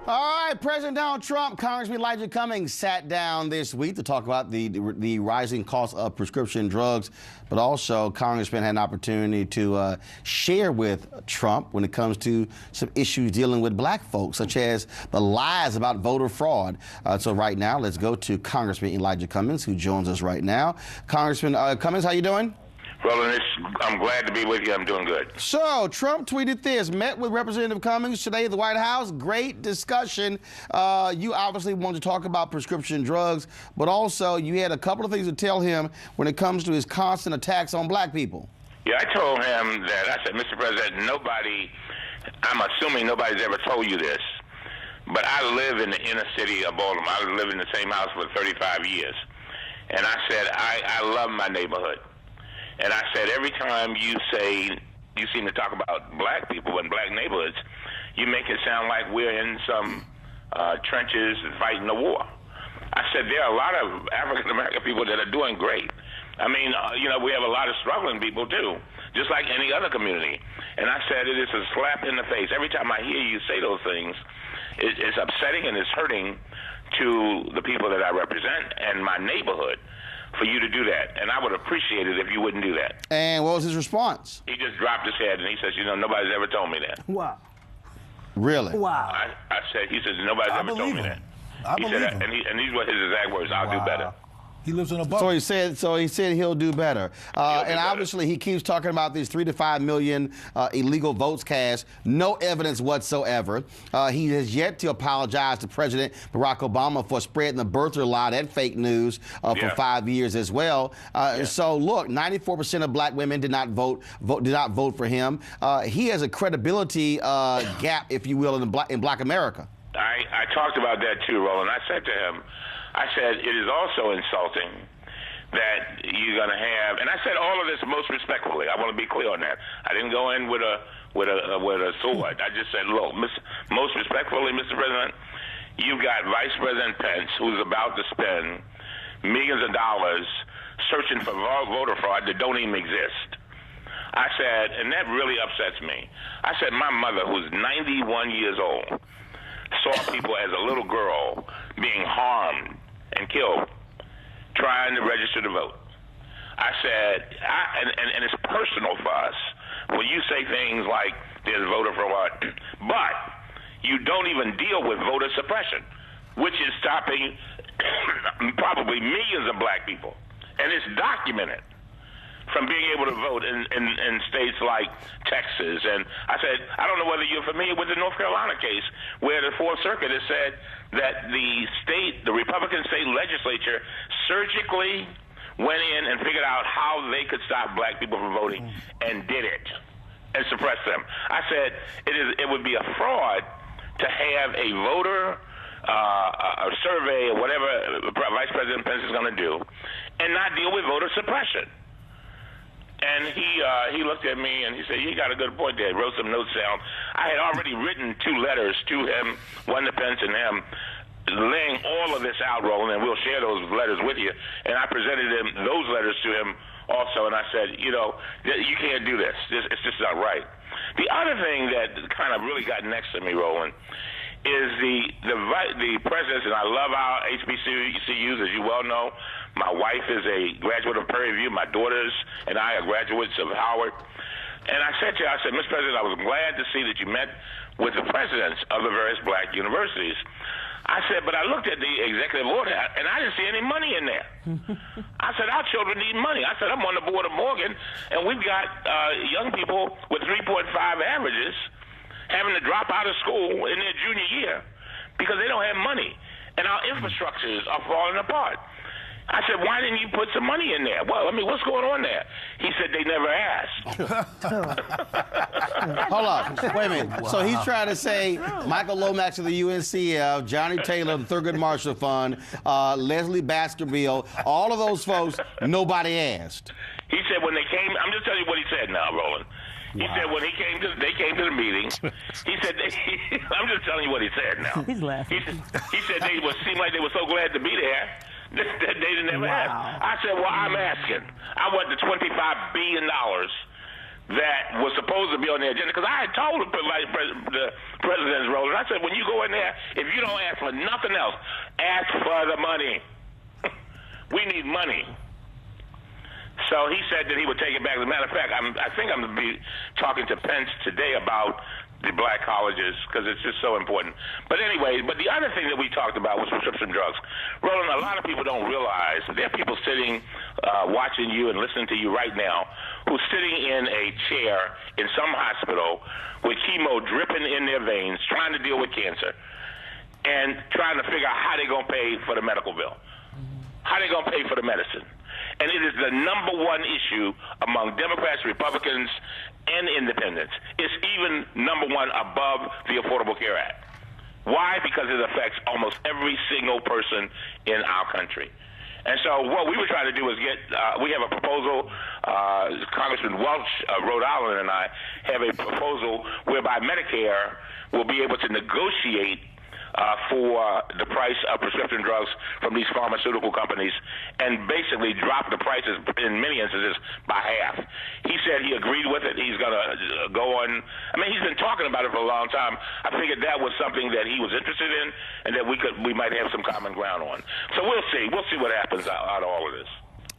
All right, President Donald Trump, Congressman Elijah Cummings sat down this week to talk about the rising cost of prescription drugs, but also Congressman had an opportunity to share with Trump when it comes to some issues dealing with black folks, such as the lies about voter fraud. So right now, let's go to Congressman Elijah Cummings, who joins us right now. Congressman Cummings, how you doing? Roland, I'm glad to be with you. I'm doing good. So, Trump tweeted this, met with Representative Cummings today at the White House. Great discussion. You obviously wanted to talk about prescription drugs, but also you had a couple of things to tell him when it comes to his constant attacks on black people. Yeah, I told him that, I said, Mr. President, I'm assuming nobody's ever told you this, but I live in the inner city of Baltimore. I live in the same house for 35 years. And I said, I love my neighborhood. And I said, every time you seem to talk about black people and black neighborhoods, you make it sound like we're in some trenches fighting a war. I said, there are a lot of African-American people that are doing great. I mean, we have a lot of struggling people, too, just like any other community. And I said, it is a slap in the face. Every time I hear you say those things, it's upsetting and it's hurting to the people that I represent and my neighborhood for you to do that. And I would appreciate it if you wouldn't do that. And what was his response? He just dropped his head and he says, nobody's ever told me that. Wow. Really? Wow. He said, nobody's ever told me that. I believe him. And these were his exact words, I'll do better. He lives in a bubble. So he said he'll do better. And obviously he keeps talking about these 3 to 5 million illegal votes cast. No evidence whatsoever. He has yet to apologize to President Barack Obama for spreading the birther lie, that fake news, for 5 years as well. So look, 94% of black women did not vote for him. He has a credibility gap, if you will, in black America. I talked about that too, Roland. I said to him, it is also insulting that you're going to have, and I said all of this most respectfully. I want to be clear on that. I didn't go in with a sword. I just said, look, most respectfully, Mr. President, you've got Vice President Pence, who's about to spend millions of dollars searching for voter fraud that don't even exist. I said, and that really upsets me. I said, my mother, who's 91 years old, saw people as a little girl being harmed and killed trying to register to vote. I said, and it's personal for us when you say things like there's voter fraud, but you don't even deal with voter suppression, which is stopping probably millions of black people, and it's documented from being able to vote in states like Texas. And I said, I don't know whether you're familiar with the North Carolina case where the Fourth Circuit has said that the Republican state legislature surgically went in and figured out how they could stop black people from voting and did it and suppress them. I said, it would be a fraud to have a voter a survey or whatever Vice President Pence is going to do and not deal with voter suppression. And he looked at me and he said, you got a good point there. He wrote some notes down. I had already written 2 letters to him, one to Pence and him, laying all of this out, Roland, and we'll share those letters with you. And I presented him those letters to him also, and I said, you can't do this. It's just not right. The other thing that kind of really got next to me, Roland, is the presidents, and I love our HBCUs, as you well know. My wife is a graduate of Prairie View. My daughters and I are graduates of Howard. And I said to her, Mr. President, I was glad to see that you met with the presidents of the various black universities. I said, but I looked at the executive order, and I didn't see any money in there. I said, our children need money. I said, I'm on the board of Morgan, and we've got young people with 3.5 averages having to drop out of school in their junior year because they don't have money, and our infrastructures are falling apart. I said, why didn't you put some money in there? Well, what's going on there? He said, they never asked. Hold on. Wait a minute. Wow. So he's trying to say Michael Lomax of the UNCF, Johnny Taylor of the Thurgood Marshall Fund, Leslie Baskerville, all of those folks, nobody asked. He said when they came, I'm just telling you what he said now, Roland. He said when they came to the meeting, he said, I'm just telling you what he said now. He's laughing. He said seemed like they were so glad to be there. They didn't ever ask. I said, well, I'm asking. I want the $25 billion that was supposed to be on the agenda, because I had told the president's role, and I said, when you go in there, if you don't ask for nothing else, ask for the money. We need money. So he said that he would take it back. As a matter of fact, I think I'm going to be talking to Pence today about the black colleges, because it's just so important. But anyway, the other thing that we talked about was prescription drugs. Roland, a lot of people don't realize that there are people sitting, watching you and listening to you right now, who's sitting in a chair in some hospital with chemo dripping in their veins, trying to deal with cancer, and trying to figure out how they're going to pay for the medical bill, how they're going to pay for the medicine. And it is the number one issue among Democrats, Republicans, and independents. It's even number one above the Affordable Care Act. Why? Because it affects almost every single person in our country. And so what we were trying to do is we have a proposal, Congressman Welch of Rhode Island and I have a proposal whereby Medicare will be able to negotiate for the price of prescription drugs from these pharmaceutical companies and basically drop the prices in many instances by half. He said he agreed with it. He's going to go on. I mean, he's been talking about it for a long time. I figured that was something that he was interested in and that we might have some common ground on. So we'll see. We'll see what happens out of all of this.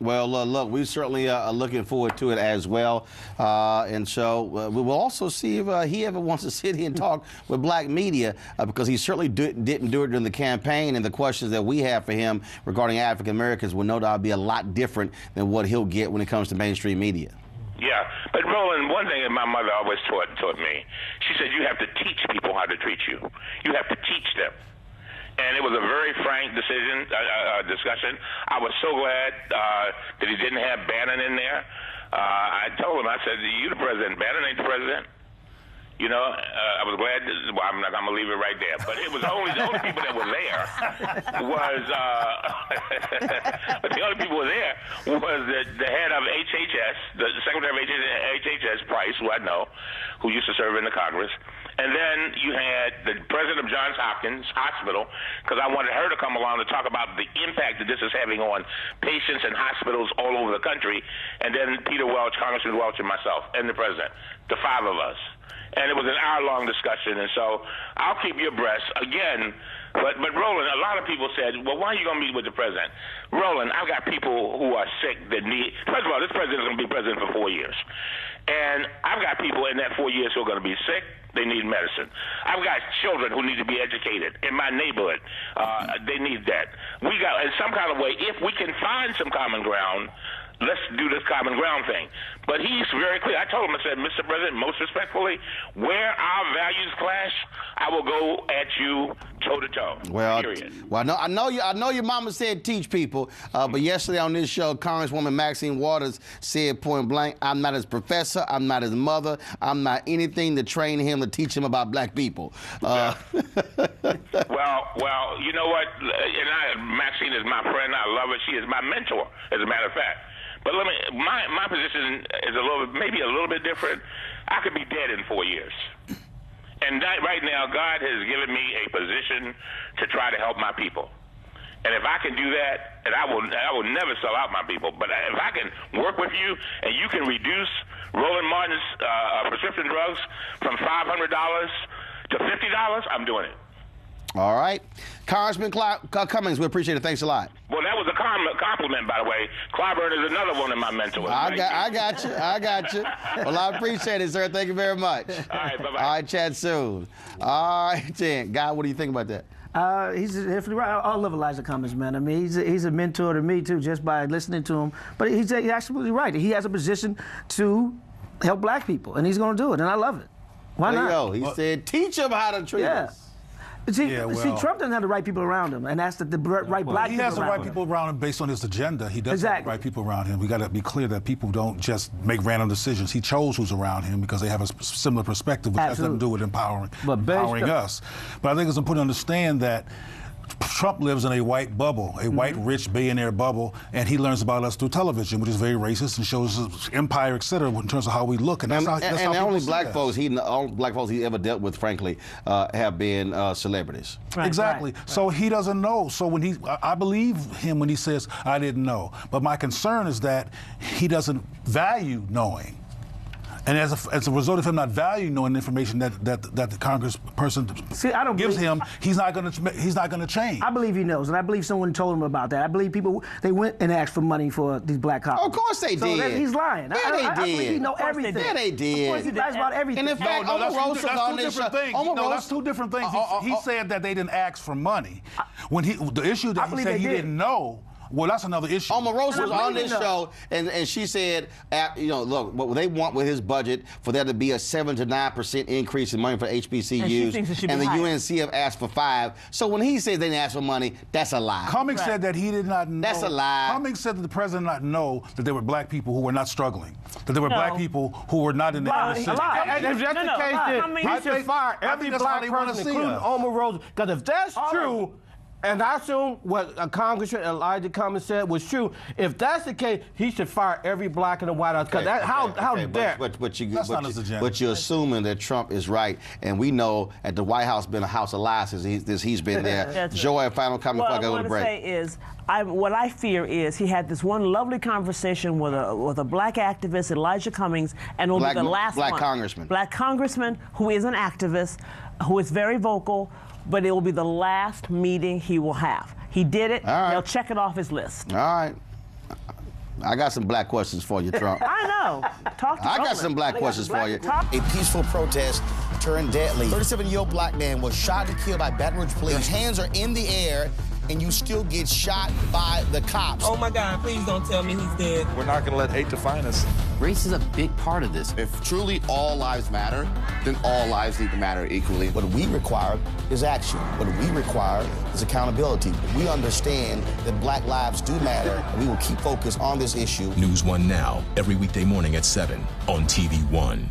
Well, look, we certainly are looking forward to it as well. And so we will also see if he ever wants to sit here and talk with black media, because he certainly didn't do it during the campaign. And the questions that we have for him regarding African Americans will no doubt be a lot different than what he'll get when it comes to mainstream media. Yeah, but Roland, one thing that my mother always taught me, she said you have to teach people how to treat you. You have to teach them. And it was a very frank discussion. I was so glad that he didn't have Bannon in there. I told him, I said, you the president. Bannon ain't the president. You know, I was glad. I'm going to leave it right there. But it was the only people that were there was, but the only people who were there was the head of HHS, the secretary of HHS, Price, who I know, who used to serve in the Congress. And then you had the president of Johns Hopkins Hospital, because I wanted her to come along to talk about the impact that this is having on patients and hospitals all over the country. And then Peter Welch, Congressman Welch, and myself, and the president, the five of us. And it was an hour-long discussion. And so I'll keep you abreast. Again, but Roland, a lot of people said, well, why are you going to meet with the president? Roland, I've got people who are sick that need, first of all, this president is going to be president for 4 years. And I've got people in that 4 years who are going to be sick. They need medicine. I've got children who need to be educated in my neighborhood. They need that. We got, in some kind of way, if we can find some common ground, let's do this common ground thing. But he's very clear. I told him, I said, Mr. President, most respectfully, where our values clash, I will go at you toe-to-toe. Well, period. Well, I know your mama said teach people, but yesterday on this show, Congresswoman Maxine Waters said point blank, I'm not his professor, I'm not his mother, I'm not anything to train him to teach him about black people. Well, you know what? Maxine is my friend. I love her. She is my mentor, as a matter of fact. But my position is maybe a little bit different. I could be dead in 4 years. And right now, God has given me a position to try to help my people. And if I can do that, and I will never sell out my people, but if I can work with you and you can reduce Roland Martin's prescription drugs from $500 to $50, I'm doing it. All right. Congressman Cummings, we appreciate it. Thanks a lot. Well, that was a compliment, by the way. Clyburn is another one of my mentors. I got you. Well, I appreciate it, sir. Thank you very much. All right, bye-bye. All right, chat soon. All right, then. Guy, what do you think about that? He's definitely right. I love Elijah Cummings, man. I mean, he's a mentor to me, too, just by listening to him. But he's absolutely right. He has a position to help black people, and he's going to do it, and I love it. Why not? There you go. He said, teach them how to treat us. See, Trump doesn't have the right people around him, and that's the right black people around him. He has the right people around him based on his agenda. He doesn't have the right people around him. We got to be clear that people don't just make random decisions. He chose who's around him because they have a similar perspective, which has nothing to do with empowering us. But I think it's important to understand that Trump lives in a white bubble, a white, rich billionaire bubble, and he learns about us through television, which is very racist and shows his empire, et cetera, in terms of how we look. And the only black folks he ever dealt with, frankly, have been celebrities. Right, exactly. Right. So he doesn't know. So I believe him when he says, I didn't know. But my concern is that he doesn't value knowing. And as a result of him not valuing knowing information that the congressperson gives him, he's not going to change. I believe he knows, and I believe someone told him about that. I believe people, they went and asked for money for these black cops. Of course they did. He's lying. Yeah, they did. I believe he know everything. Yeah, they did. Of course he lies about everything. And in fact, that's two different things. He said that they didn't ask for money. When the issue that he said he didn't know. Well, that's another issue. Omarosa was on this show, and she said, look, what they want with his budget for there to be a 7 to 9% increase in money for HBCUs, and the UNC have asked for 5. So when he says they didn't ask for money, that's a lie. Cummings said that he did not know. That's a lie. Cummings said that the president did not know that there were black people who were not struggling, that there were black people who were not in the inner city. And if that's the case, then he should fire every black person, including Omarosa, because if that's true, and I assume what Congressman Elijah Cummings said was true. If that's the case, he should fire every black in the White House. Because how dare? But you're assuming that Trump is right, and we know at the White House been a house of lies since he's been there. Joy, final comment before I go to the break. What I want to say is, what I fear is he had this one lovely conversation with a black activist, Elijah Cummings, and it'll be the last one. Black congressman who is an activist, who is very vocal. But it will be the last meeting he will have. He did it. Right. They'll check it off his list. All right. I got some black questions for you, Trump. I know. Talk to I got some black questions for you. A peaceful protest turned deadly. 37-year-old black man was shot and killed by Baton Rouge police. His hands are in the air, and you still get shot by the cops. Oh my God, please don't tell me he's dead. We're not gonna let hate define us. Race is a big part of this. If truly all lives matter, then all lives need to matter equally. What we require is action. What we require is accountability. We understand that black lives do matter, and we will keep focused on this issue. NewsOne Now, every weekday morning at 7 on TV1.